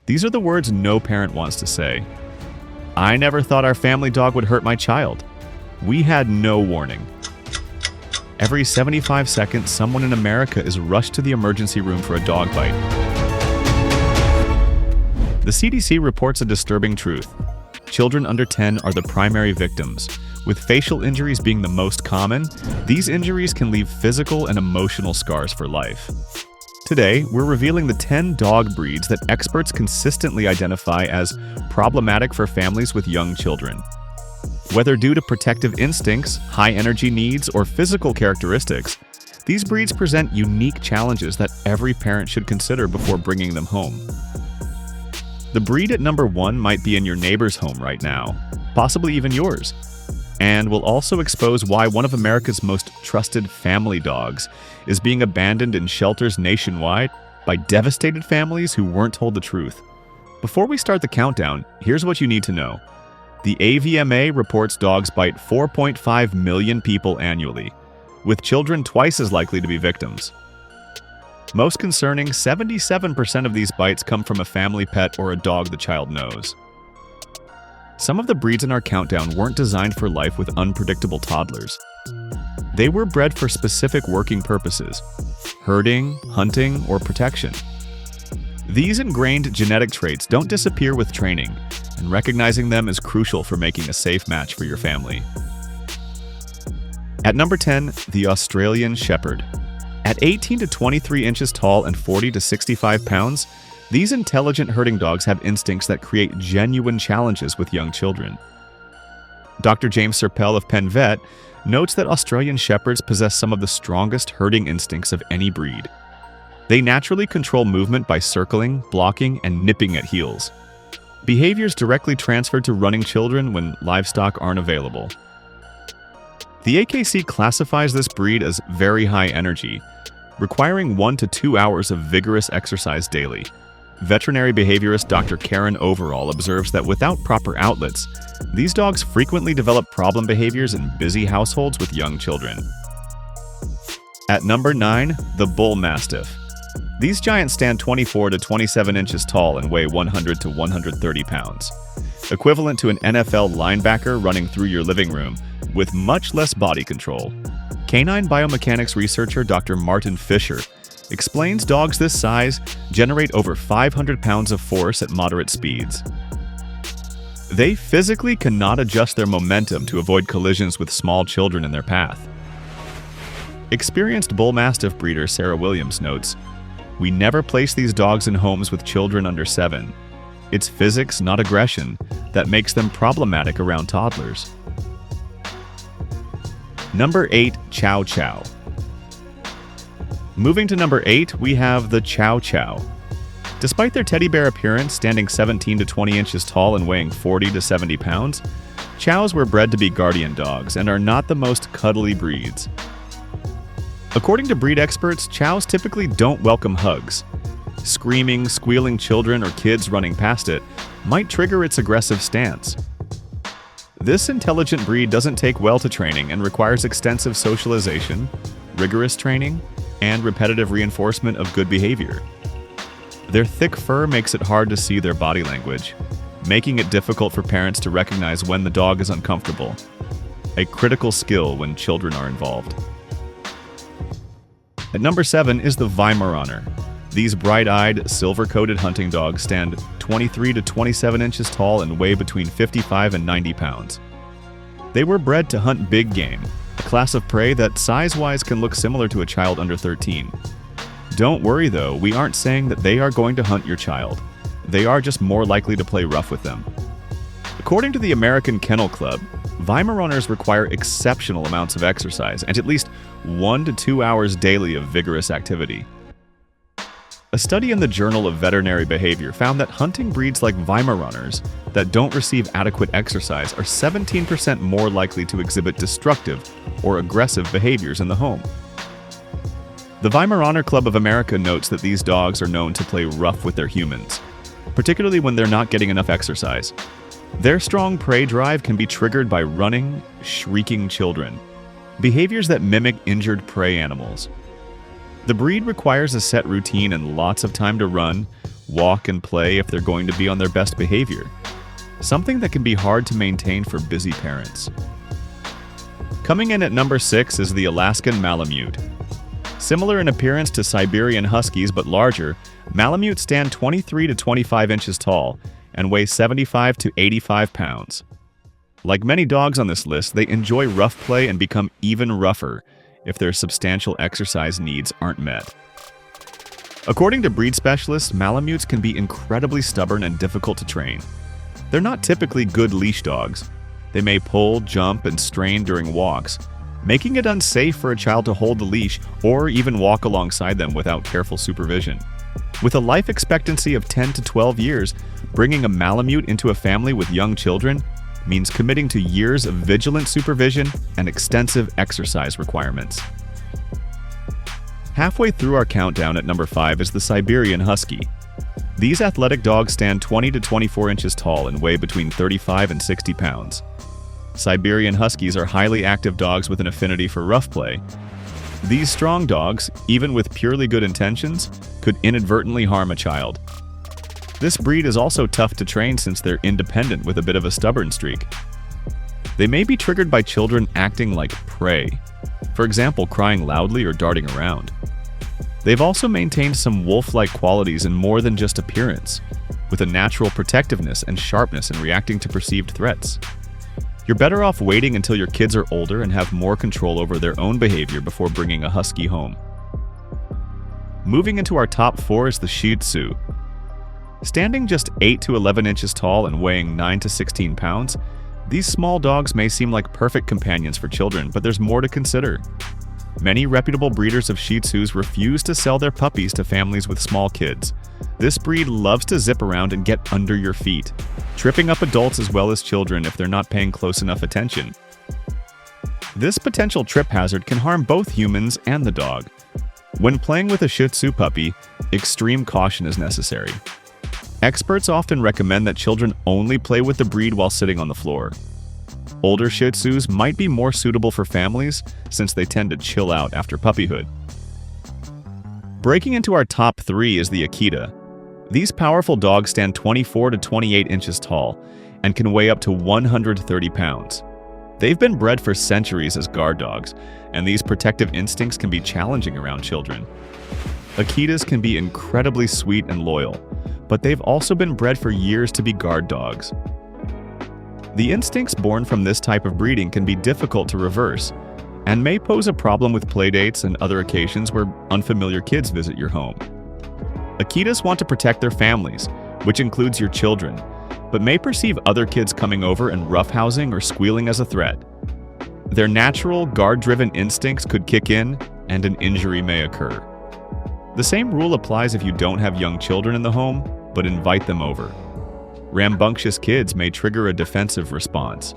These are the words no parent wants to say. I never thought our family dog would hurt my child. We had no warning. Every 75 seconds, someone in America is rushed to the emergency room for a dog bite. The CDC reports a disturbing truth. Children under 10 are the primary victims. With facial injuries being the most common, these injuries can leave physical and emotional scars for life. Today, we're revealing the 10 dog breeds that experts consistently identify as problematic for families with young children. Whether due to protective instincts, high energy needs, or physical characteristics, these breeds present unique challenges that every parent should consider before bringing them home. The breed at number 1 might be in your neighbor's home right now, possibly even yours, and will also expose why one of America's most trusted family dogs is being abandoned in shelters nationwide by devastated families who weren't told the truth. Before we start the countdown, here's what you need to know. The AVMA reports dogs bite 4.5 million people annually, with children twice as likely to be victims. Most concerning, 77% of these bites come from a family pet or a dog the child knows. Some of the breeds in our countdown weren't designed for life with unpredictable toddlers. They were bred for specific working purposes: herding, hunting, or protection. These ingrained genetic traits don't disappear with training, and recognizing them is crucial for making a safe match for your family. At number 10, the Australian Shepherd. At 18 to 23 inches tall and 40 to 65 pounds, these intelligent herding dogs have instincts that create genuine challenges with young children. Dr. James Serpell of Penn Vet notes that Australian Shepherds possess some of the strongest herding instincts of any breed. They naturally control movement by circling, blocking, and nipping at heels. Behaviors directly transferred to running children when livestock aren't available. The AKC classifies this breed as very high energy, requiring 1 to 2 hours of vigorous exercise daily. Veterinary behaviorist Dr. Karen Overall observes that without proper outlets, these dogs frequently develop problem behaviors in busy households with young children. At number 9, the Bull Mastiff. These giants stand 24 to 27 inches tall and weigh 100 to 130 pounds, equivalent to an NFL linebacker running through your living room, with much less body control. Canine biomechanics researcher Dr. Martin Fisher explains dogs this size generate over 500 pounds of force at moderate speeds. They physically cannot adjust their momentum to avoid collisions with small children in their path. Experienced Bull Mastiff breeder Sarah Williams notes, "We never place these dogs in homes with children under 7. It's physics, not aggression, that makes them problematic around toddlers." Number 8, Chow Chow. Moving to number 8, we have the Chow Chow. Despite their teddy bear appearance, standing 17 to 20 inches tall and weighing 40 to 70 pounds, Chows were bred to be guardian dogs and are not the most cuddly breeds. According to breed experts, Chows typically don't welcome hugs. Screaming, squealing children or kids running past it might trigger its aggressive stance. This intelligent breed doesn't take well to training and requires extensive socialization, rigorous training, and repetitive reinforcement of good behavior. Their thick fur makes it hard to see their body language, making it difficult for parents to recognize when the dog is uncomfortable, a critical skill when children are involved. At number 7 is the Weimaraner. These bright-eyed, silver-coated hunting dogs stand 23 to 27 inches tall and weigh between 55 and 90 pounds. They were bred to hunt big game, a class of prey that size-wise can look similar to a child under 13. Don't worry though, we aren't saying that they are going to hunt your child. They are just more likely to play rough with them. According to the American Kennel Club, Weimaraners require exceptional amounts of exercise and at least 1 to 2 hours daily of vigorous activity. A study in the Journal of Veterinary Behavior found that hunting breeds like Weimaraners that don't receive adequate exercise are 17% more likely to exhibit destructive or aggressive behaviors in the home. The Weimaraner Club of America notes that these dogs are known to play rough with their humans, particularly when they're not getting enough exercise. Their strong prey drive can be triggered by running, shrieking children, behaviors that mimic injured prey animals. The breed requires a set routine and lots of time to run, walk, and play if they're going to be on their best behavior, something that can be hard to maintain for busy parents. Coming in at number 6 is the Alaskan Malamute. Similar in appearance to Siberian Huskies but larger, Malamutes stand 23 to 25 inches tall and weigh 75 to 85 pounds. Like many dogs on this list, they enjoy rough play and become even rougher if their substantial exercise needs aren't met. According to breed specialists, Malamutes can be incredibly stubborn and difficult to train. They're not typically good leash dogs. They may pull, jump, and strain during walks, making it unsafe for a child to hold the leash or even walk alongside them without careful supervision. With a life expectancy of 10 to 12 years, bringing a Malamute into a family with young children means committing to years of vigilant supervision and extensive exercise requirements. Halfway through our countdown at number 5 is the Siberian Husky. These athletic dogs stand 20 to 24 inches tall and weigh between 35 and 60 pounds. Siberian Huskies are highly active dogs with an affinity for rough play. These strong dogs, even with purely good intentions, could inadvertently harm a child. This breed is also tough to train since they're independent with a bit of a stubborn streak. They may be triggered by children acting like prey, for example, crying loudly or darting around. They've also maintained some wolf-like qualities in more than just appearance, with a natural protectiveness and sharpness in reacting to perceived threats. You're better off waiting until your kids are older and have more control over their own behavior before bringing a husky home. Moving into our top 4 is the Shih Tzu. Standing just 8 to 11 inches tall and weighing 9 to 16 pounds, these small dogs may seem like perfect companions for children, but there's more to consider. Many reputable breeders of Shih Tzus refuse to sell their puppies to families with small kids. This breed loves to zip around and get under your feet, tripping up adults as well as children if they're not paying close enough attention. This potential trip hazard can harm both humans and the dog. When playing with a Shih Tzu puppy, extreme caution is necessary. Experts often recommend that children only play with the breed while sitting on the floor. Older Shih Tzus might be more suitable for families since they tend to chill out after puppyhood. Breaking into our top 3 is the Akita. These powerful dogs stand 24 to 28 inches tall and can weigh up to 130 pounds. They've been bred for centuries as guard dogs, and these protective instincts can be challenging around children. Akitas can be incredibly sweet and loyal, but they've also been bred for years to be guard dogs. The instincts born from this type of breeding can be difficult to reverse and may pose a problem with playdates and other occasions where unfamiliar kids visit your home. Akitas want to protect their families, which includes your children, but may perceive other kids coming over and roughhousing or squealing as a threat. Their natural, guard-driven instincts could kick in, and an injury may occur. The same rule applies if you don't have young children in the home, but invite them over. Rambunctious kids may trigger a defensive response.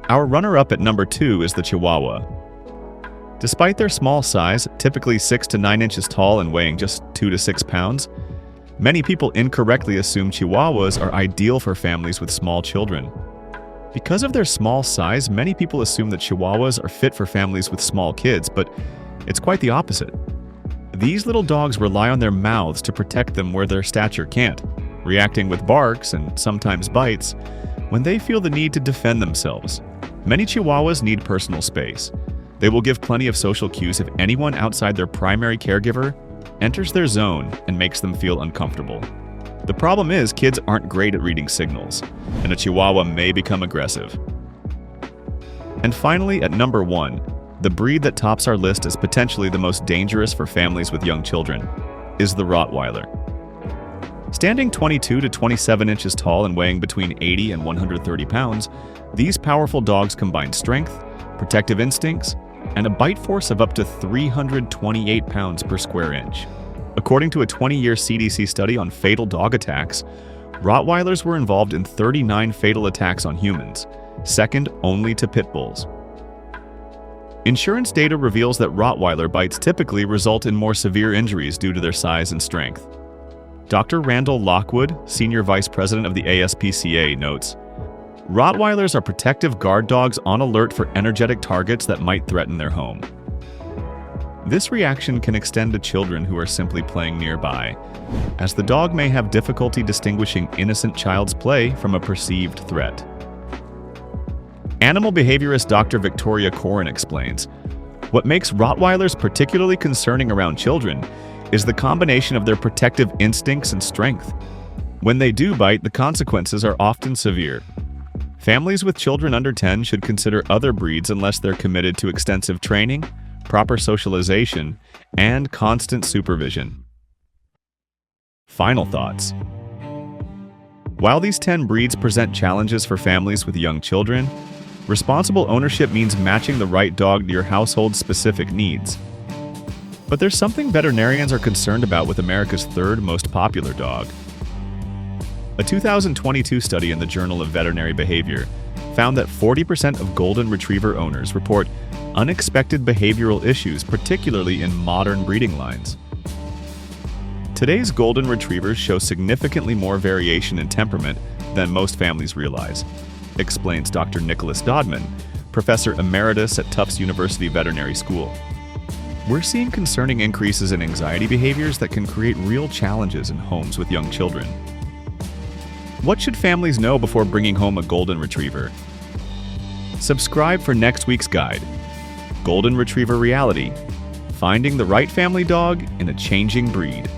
Our runner-up at number 2 is the Chihuahua. Despite their small size, typically 6 to 9 inches tall and weighing just 2 to 6 pounds, many people incorrectly assume Chihuahuas are ideal for families with small children. Because of their small size, many people assume that Chihuahuas are fit for families with small kids, but it's quite the opposite. These little dogs rely on their mouths to protect them where their stature can't, reacting with barks and sometimes bites when they feel the need to defend themselves. Many Chihuahuas need personal space. They will give plenty of social cues if anyone outside their primary caregiver enters their zone and makes them feel uncomfortable. The problem is kids aren't great at reading signals, and a Chihuahua may become aggressive. And finally, at number 1, the breed that tops our list as potentially the most dangerous for families with young children is the Rottweiler. Standing 22 to 27 inches tall and weighing between 80 and 130 pounds, these powerful dogs combine strength, protective instincts, and a bite force of up to 328 pounds per square inch. According to a 20-year CDC study on fatal dog attacks, Rottweilers were involved in 39 fatal attacks on humans, second only to pit bulls. Insurance data reveals that Rottweiler bites typically result in more severe injuries due to their size and strength. Dr. Randall Lockwood, Senior Vice President of the ASPCA, notes, Rottweilers are protective guard dogs on alert for energetic targets that might threaten their home. This reaction can extend to children who are simply playing nearby, as the dog may have difficulty distinguishing innocent child's play from a perceived threat. Animal behaviorist Dr. Victoria Corin explains, "What makes Rottweilers particularly concerning around children is the combination of their protective instincts and strength. When they do bite, the consequences are often severe. Families with children under 10 should consider other breeds unless they're committed to extensive training, proper socialization, and constant supervision." Final thoughts. While these 10 breeds present challenges for families with young children, responsible ownership means matching the right dog to your household's specific needs. But there's something veterinarians are concerned about with America's third most popular dog. A 2022 study in the Journal of Veterinary Behavior found that 40% of Golden Retriever owners report unexpected behavioral issues, particularly in modern breeding lines. Today's Golden Retrievers show significantly more variation in temperament than most families realize, explains Dr. Nicholas Dodman, Professor Emeritus at Tufts University Veterinary School. We're seeing concerning increases in anxiety behaviors that can create real challenges in homes with young children. What should families know before bringing home a Golden Retriever? Subscribe for next week's guide, Golden Retriever Reality: Finding the Right Family Dog in a Changing Breed.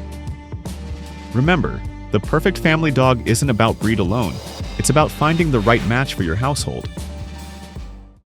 Remember, the perfect family dog isn't about breed alone. It's about finding the right match for your household.